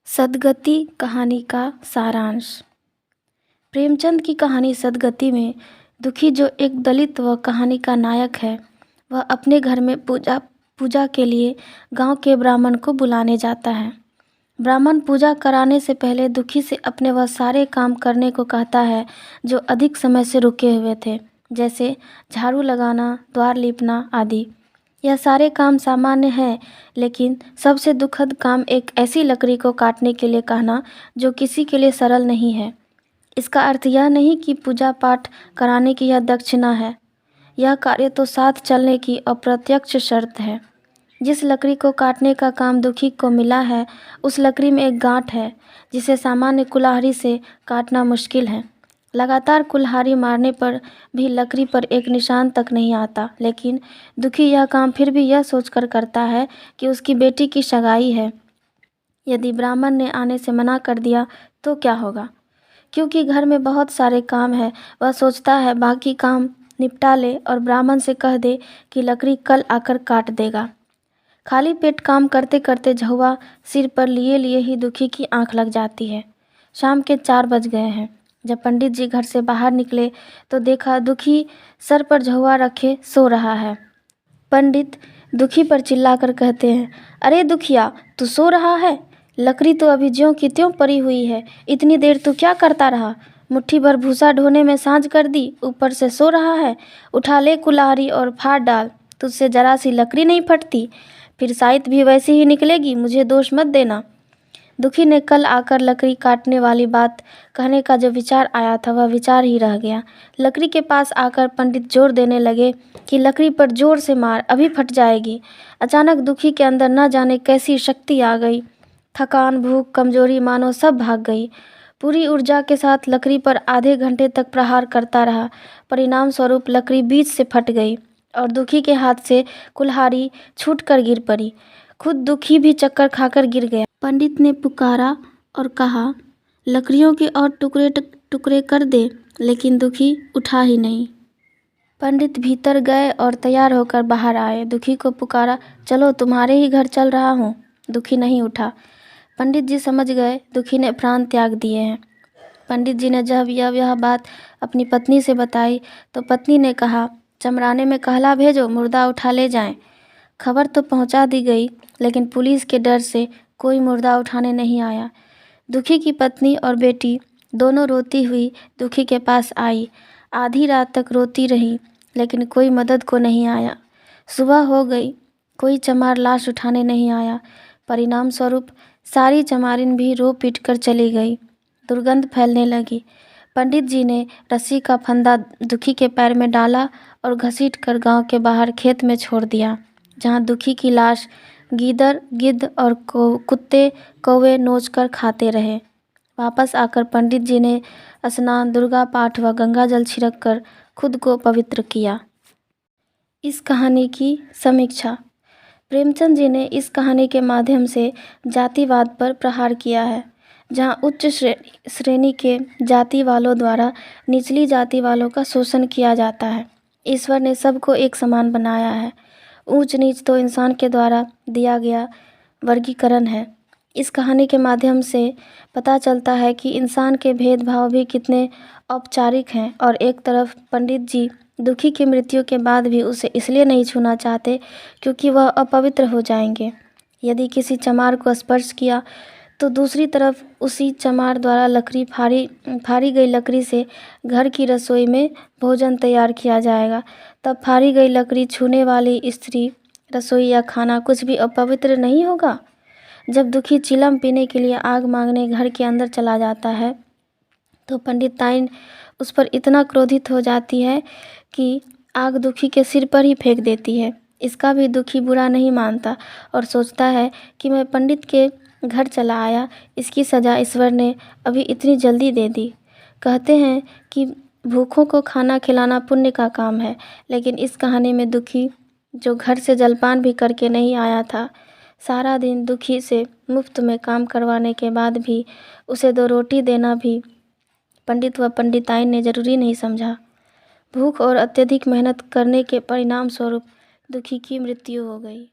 सदगति कहानी का सारांश। प्रेमचंद की कहानी सदगति में दुखी जो एक दलित व कहानी का नायक है, वह अपने घर में पूजा के लिए गांव के ब्राह्मण को बुलाने जाता है। ब्राह्मण पूजा कराने से पहले दुखी से अपने वह सारे काम करने को कहता है जो अधिक समय से रुके हुए थे, जैसे झाड़ू लगाना, द्वार लीपना आदि। यह सारे काम सामान्य हैं, लेकिन सबसे दुखद काम एक ऐसी लकड़ी को काटने के लिए कहना जो किसी के लिए सरल नहीं है। इसका अर्थ यह नहीं कि पूजा पाठ कराने की यह दक्षिणा है। यह कार्य तो साथ चलने की अप्रत्यक्ष शर्त है। जिस लकड़ी को काटने का काम दुखी को मिला है, उस लकड़ी में एक गांठ है जिसे सामान्य कुल्हाड़ी से काटना मुश्किल है। लगातार कुल्हाड़ी मारने पर भी लकड़ी पर एक निशान तक नहीं आता, लेकिन दुखी यह काम फिर भी यह सोचकर करता है कि उसकी बेटी की सगाई है। यदि ब्राह्मण ने आने से मना कर दिया तो क्या होगा? क्योंकि घर में बहुत सारे काम हैं, वह सोचता है बाकी काम निपटा ले और ब्राह्मण से कह दे कि लकड़ी कल आकर काट देगा। खाली पेट काम करते करते झौवा सिर पर लिए लिए ही दुखी की आंख लग जाती है। शाम के 4 बज गए हैं। जब पंडित जी घर से बाहर निकले तो देखा दुखी सर पर झौवा रखे सो रहा है। पंडित दुखी पर चिल्लाकर कहते हैं, अरे दुखिया, तू सो रहा है? लकड़ी तो अभी ज्यों की त्यों पड़ी हुई है। इतनी देर तू क्या करता रहा? मुट्ठी भर भूसा ढोने में सांझ कर दी, ऊपर से सो रहा है। उठा ले कुल्हाड़ी और फाड़ डाल। तुझसे जरा सी लकड़ी नहीं फटती, फिर साइत भी वैसी ही निकलेगी। मुझे दोष मत देना। दुखी ने कल आकर लकड़ी काटने वाली बात कहने का जो विचार आया था, वह विचार ही रह गया। लकड़ी के पास आकर पंडित जोर देने लगे कि लकड़ी पर जोर से मार, अभी फट जाएगी। अचानक दुखी के अंदर न जाने कैसी शक्ति आ गई। थकान, भूख, कमजोरी मानो सब भाग गई। पूरी ऊर्जा के साथ लकड़ी पर आधे घंटे तक प्रहार करता रहा। परिणाम स्वरूप लकड़ी बीच से फट गई और दुखी के हाथ से कुल्हाड़ी छूटकर गिर पड़ी। खुद दुखी भी चक्कर खाकर गिर गया। पंडित ने पुकारा और कहा, लकड़ियों के और टुकड़े टुकड़े कर दे, लेकिन दुखी उठा ही नहीं। पंडित भीतर गए और तैयार होकर बाहर आए। दुखी को पुकारा, चलो तुम्हारे ही घर चल रहा हूँ। दुखी नहीं उठा। पंडित जी समझ गए दुखी ने प्राण त्याग दिए हैं। पंडित जी ने जब यह बात अपनी पत्नी से बताई तो पत्नी ने कहा, चमराने में कहला भेजो, मुर्दा उठा ले जाएं। खबर तो पहुंचा दी गई, लेकिन पुलिस के डर से कोई मुर्दा उठाने नहीं आया। दुखी की पत्नी और बेटी दोनों रोती हुई दुखी के पास आई। आधी रात तक रोती रही, लेकिन कोई मदद को नहीं आया। सुबह हो गई, कोई चमार लाश उठाने नहीं आया। परिणाम स्वरूप सारी चमारिन भी रो पीट कर चली गई। दुर्गंध फैलने लगी। पंडित जी ने रस्सी का फंदा दुखी के पैर में डाला और घसीट कर गांव के बाहर खेत में छोड़ दिया, जहां दुखी की लाश गीदड़, गिद्ध और कुत्ते कौवे नोचकर खाते रहे। वापस आकर पंडित जी ने स्नान, दुर्गा पाठ व गंगा जल छिड़क कर खुद को पवित्र किया। इस कहानी की समीक्षा। प्रेमचंद जी ने इस कहानी के माध्यम से जातिवाद पर प्रहार किया है, जहां उच्च श्रेणी के जाति वालों द्वारा निचली जाति वालों का शोषण किया जाता है। ईश्वर ने सबको एक समान बनाया है। ऊंच नीच तो इंसान के द्वारा दिया गया वर्गीकरण है। इस कहानी के माध्यम से पता चलता है कि इंसान के भेदभाव भी कितने औपचारिक हैं, और एक तरफ पंडित जी दुखी की मृत्यु के बाद भी उसे इसलिए नहीं छूना चाहते क्योंकि वह अपवित्र हो जाएंगे। यदि किसी चमार को स्पर्श किया तो दूसरी तरफ उसी चमार द्वारा फाड़ी गई लकड़ी से घर की रसोई में भोजन तैयार किया जाएगा। तब फाड़ी गई लकड़ी छूने वाली स्त्री, रसोई या खाना कुछ भी अपवित्र नहीं होगा। जब दुखी चिलम पीने के लिए आग मांगने घर के अंदर चला जाता है तो पंडिताइन उस पर इतना क्रोधित हो जाती है कि आग दुखी के सिर पर ही फेंक देती है। इसका भी दुखी बुरा नहीं मानता और सोचता है कि मैं पंडित के घर चला आया, इसकी सज़ा ईश्वर ने अभी इतनी जल्दी दे दी। कहते हैं कि भूखों को खाना खिलाना पुण्य का काम है, लेकिन इस कहानी में दुखी जो घर से जलपान भी करके नहीं आया था, सारा दिन दुखी से मुफ्त में काम करवाने के बाद भी उसे 2 रोटी देना भी पंडित व पंडिताइन ने जरूरी नहीं समझा। भूख और अत्यधिक मेहनत करने के परिणाम स्वरूप दुखी की मृत्यु हो गई।